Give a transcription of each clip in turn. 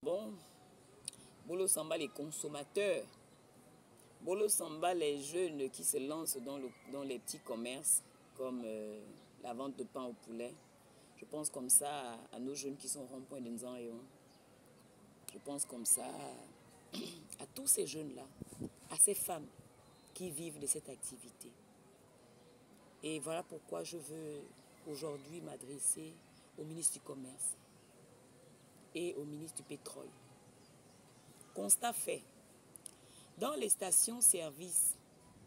Bon, Bolo Samba les consommateurs, Bolo Samba les jeunes qui se lancent dans les petits commerces comme la vente de pain au poulet. Je pense comme ça à nos jeunes qui sont rond-point de Nzanyo. Je pense comme ça à tous ces jeunes-là, à ces femmes qui vivent de cette activité. Et voilà pourquoi je veux aujourd'hui m'adresser au ministre du Commerce et au ministre du Pétrole. Constat fait, dans les stations-service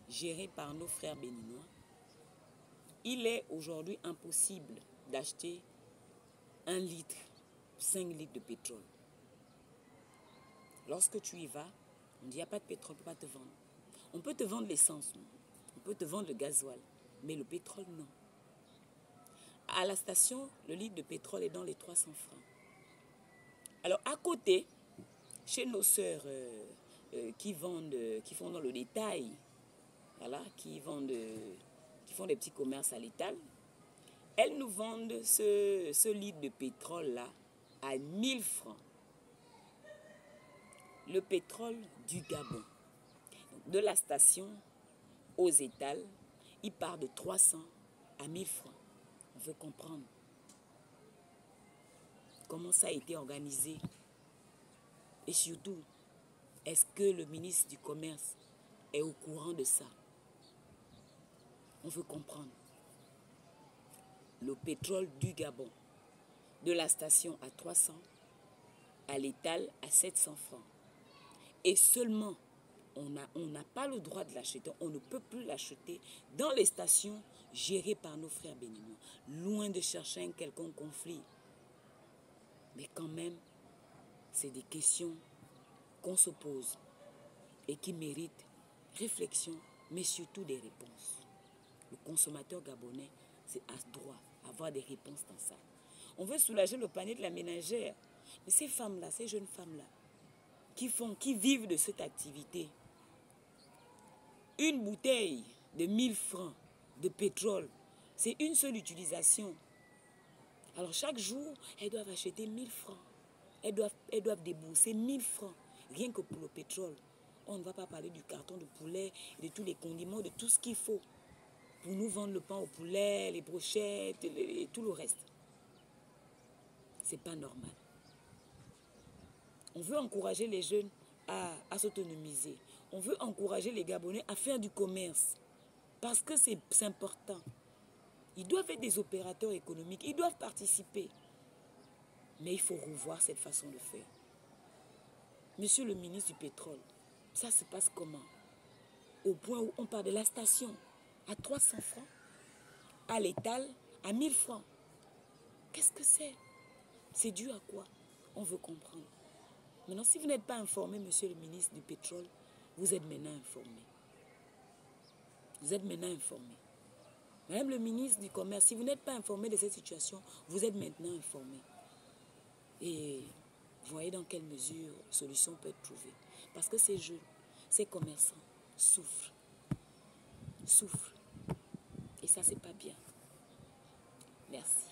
gérées par nos frères béninois, il est aujourd'hui impossible d'acheter 1 litre, 5 litres de pétrole. Lorsque tu y vas, on dit il n'y a pas de pétrole, on ne peut pas te vendre. On peut te vendre l'essence, on peut te vendre le gasoil, mais le pétrole, non. À la station, le litre de pétrole est dans les 300 francs. Alors, à côté, chez nos sœurs qui font dans le détail, voilà, qui font des petits commerces à l'étal, elles nous vendent ce litre de pétrole-là à 1000 francs. Le pétrole du Gabon. De la station aux étals, il part de 300 à 1000 francs. On veut comprendre comment ça a été organisé. Et surtout, est-ce que le ministre du Commerce est au courant de ça? On veut comprendre. Le pétrole du Gabon, de la station à 300, à l'étal à 700 francs. Et seulement, on n'a pas le droit de l'acheter, on ne peut plus l'acheter dans les stations gérées par nos frères béninois, loin de chercher un quelconque conflit. Mais quand même, c'est des questions qu'on se pose et qui méritent réflexion, mais surtout des réponses. Le consommateur gabonais, c'est à droit avoir des réponses dans ça. On veut soulager le panier de la ménagère. Mais ces femmes-là, ces jeunes femmes-là, qui vivent de cette activité, une bouteille de 1000 francs de pétrole, c'est une seule utilisation. Alors chaque jour, elles doivent acheter 1000 francs. Elles doivent débourser 1000 francs, rien que pour le pétrole. On ne va pas parler du carton de poulet, de tous les condiments, de tout ce qu'il faut pour nous vendre le pain au poulet, les brochettes et tout le reste. C'est pas normal. On veut encourager les jeunes à s'autonomiser. On veut encourager les Gabonais à faire du commerce. Parce que c'est important. Ils doivent être des opérateurs économiques. Ils doivent participer. Mais il faut revoir cette façon de faire. Monsieur le ministre du Pétrole, ça se passe comment? Au point où on part de la station à 300 francs, à l'étal à 1000 francs. Qu'est-ce que c'est? C'est dû à quoi? On veut comprendre. Maintenant, si vous n'êtes pas informé, monsieur le ministre du Pétrole, vous êtes maintenant informé. Vous êtes maintenant informé. Madame le ministre du Commerce, si vous n'êtes pas informé de cette situation, vous êtes maintenant informé. Et voyez dans quelle mesure solution peut être trouvée. Parce que ces jeunes, ces commerçants souffrent. Souffrent. Et ça, c'est pas bien. Merci.